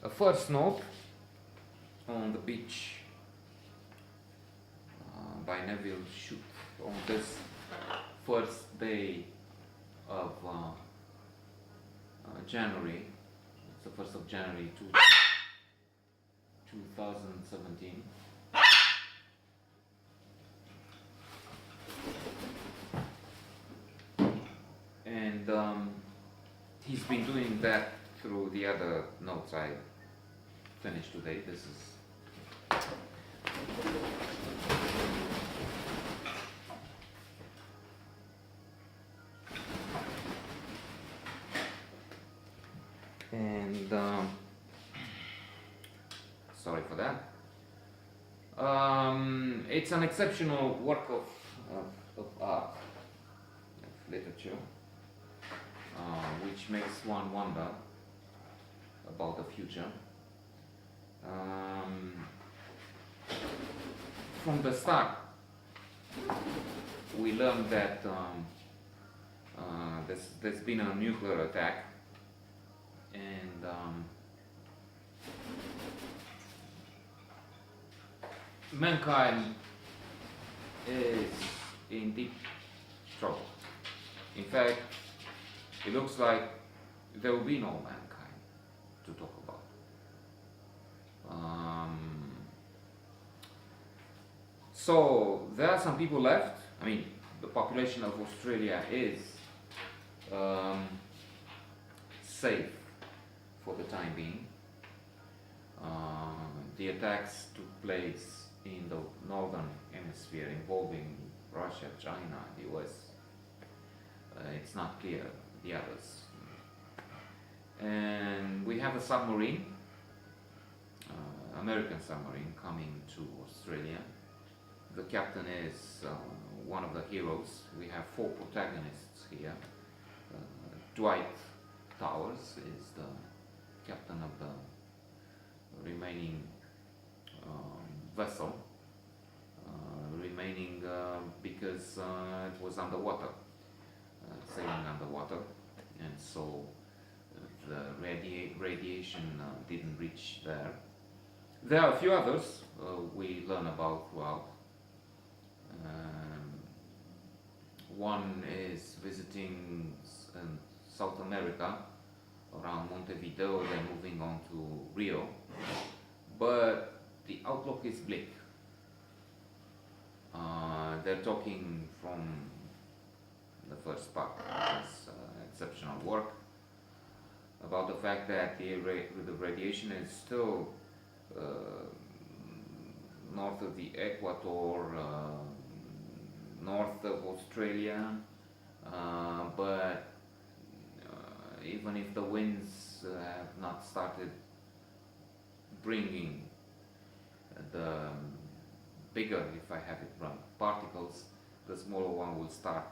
A first note on the beach by Nevil Shute on this first day of January. It's the 1st of January 2017. And he's been doing that through the other notes I finished today. This is and sorry for that. It's an exceptional work of art, of literature, which makes one wonder about the future. From the start, we learned that there's been a nuclear attack, and mankind is in deep trouble. In fact, it looks like there will be no mankind to talk about. So there are some people left. I mean, the population of Australia is safe for the time being. The attacks took place in the northern hemisphere involving Russia, China, the US. It's not clear the others. And we have a submarine, American submarine, coming to Australia. The captain is one of the heroes. We have 4 protagonists here. Dwight Towers is the captain of the remaining vessel, remaining because it was underwater, sailing underwater, and so the radiation didn't reach there. There are a few others we learn about throughout. One is visiting South America, around Montevideo, then moving on to Rio, but the outlook is bleak. They're talking from the first part of this exceptional work about the fact that the radiation is still north of the equator, north of Australia, but even if the winds have not started bringing the bigger, if I have it right, particles, the smaller one will start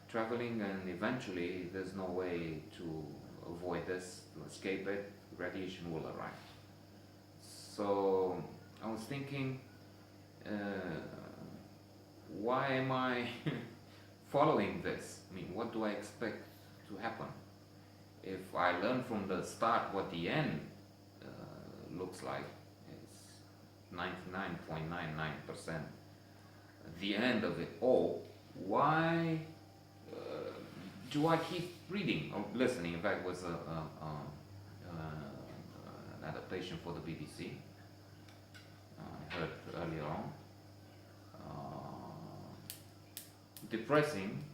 traveling, and eventually there's no way to avoid this, to escape it. Radiation will arrive. So I was thinking, why am I following this? I mean, what do I expect to happen? If I learn from the start what the end looks like, it's 99.99% the end of it all, why do I keep reading or listening? In fact, it was an adaptation for the BBC I heard earlier on. Depressing,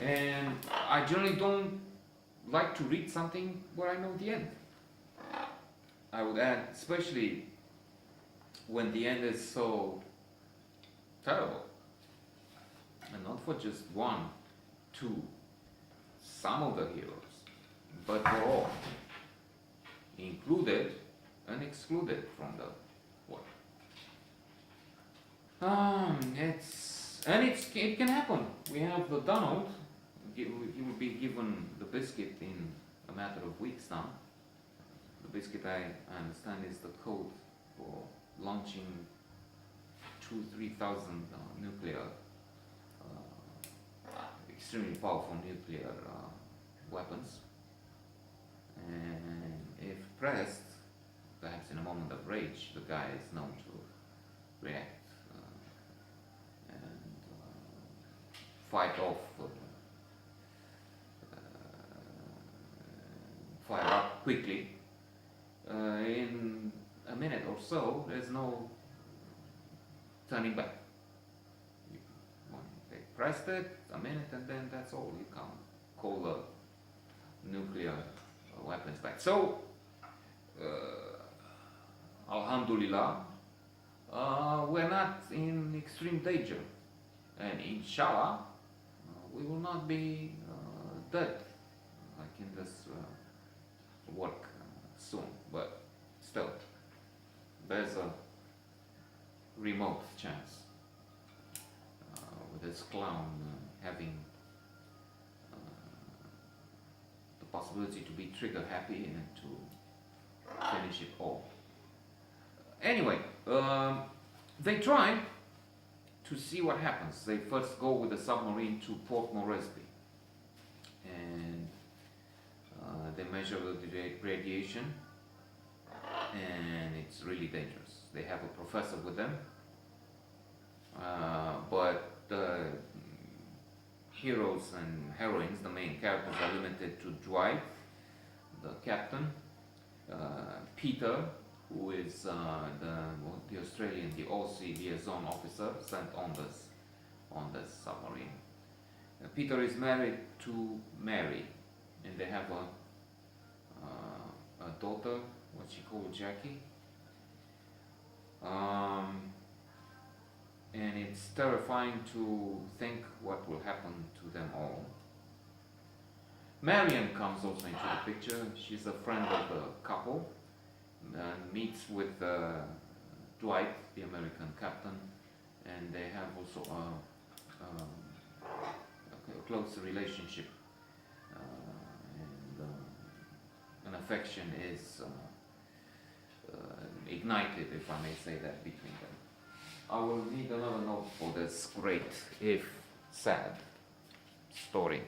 and I generally don't like to read something where I know the end. I would add, especially when the end is so terrible, and not for just one, two, some of the heroes, but for all, included and excluded from the work. It can happen. We have the Donald. He will be given the biscuit in a matter of weeks now. The biscuit, I understand, is the code for launching 2,000-3,000 nuclear, extremely powerful nuclear weapons. And if depressed, perhaps in a moment of rage, the guy is known to react and fight off, fire up quickly. In a minute or so, there's no turning back. They pressed it, a minute, and then that's all. You can't call the nuclear weapons back. So, Alhamdulillah, we're not in extreme danger, and inshallah, we will not be dead like in this work soon. But still, there's a remote chance with this clown having the possibility to be trigger happy and to finish it all. Anyway, they try to see what happens. They first go with the submarine to Port Moresby, and they measure the radiation, and it's really dangerous. They have a professor with them, but the heroes and heroines, the main characters, are limited to Dwight, the captain, Peter, who is the Australian, the Aussie liaison officer sent on this submarine. Peter is married to Mary, and they have a daughter, what she called Jackie. And it's terrifying to think what will happen to them all. Marion comes also into the picture. She's a friend of the couple, and meets with Dwight, the American captain, and they have also a close relationship, and an affection is ignited, if I may say that, between them. I will need another note for this great, if sad, story.